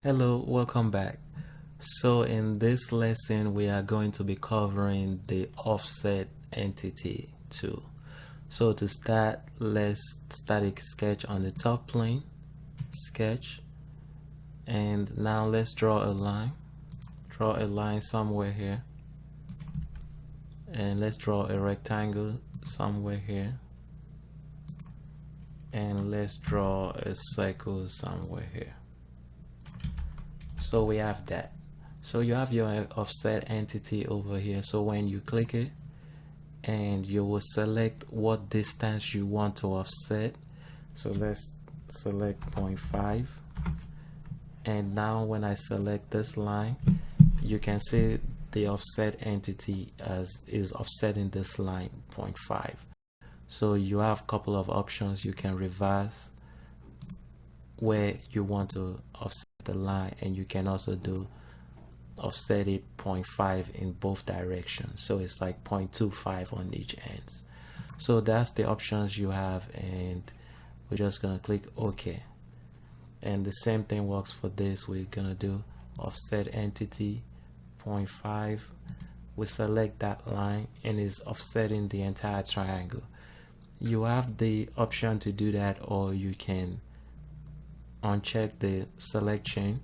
Hello, welcome back. So in this lesson we are going to be covering the offset entity tool. So to start, let's start a sketch on the top plane, sketch, and now let's draw a line. Draw a line somewhere here, and let's draw a rectangle somewhere here, and let's draw a circle somewhere here. So we have that. So you have your offset entity over here. So when you click it, and you will select what distance you want to offset. So let's select 0.5. And now when I select this line, you can see the offset entity is offsetting this line 0.5. So you have a couple of options. You can reverse where you want to offset the line, and you can also do offset it 0.5 in both directions, so it's like 0.25 on each ends. So that's the options you have, and we're just gonna click OK. And the same thing works for this. We're gonna do offset entity 0.5. We select that line, and it's offsetting the entire triangle. You have the option to do that, or you can uncheck the selection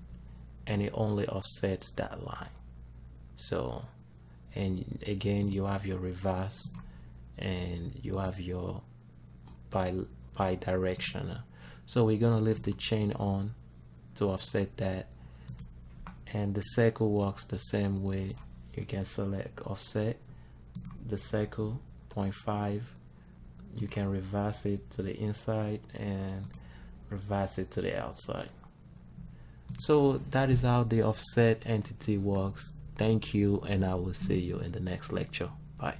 and it only offsets that line. So, and again, you have your reverse and you have your bi-directional. So we're gonna leave the chain on to offset that, and the circle works the same way. You can select offset the circle 0.5. You can reverse it to the inside and reverse it to the outside. So that is how the offset entity works. Thank you, and I will see you in the next lecture. Bye.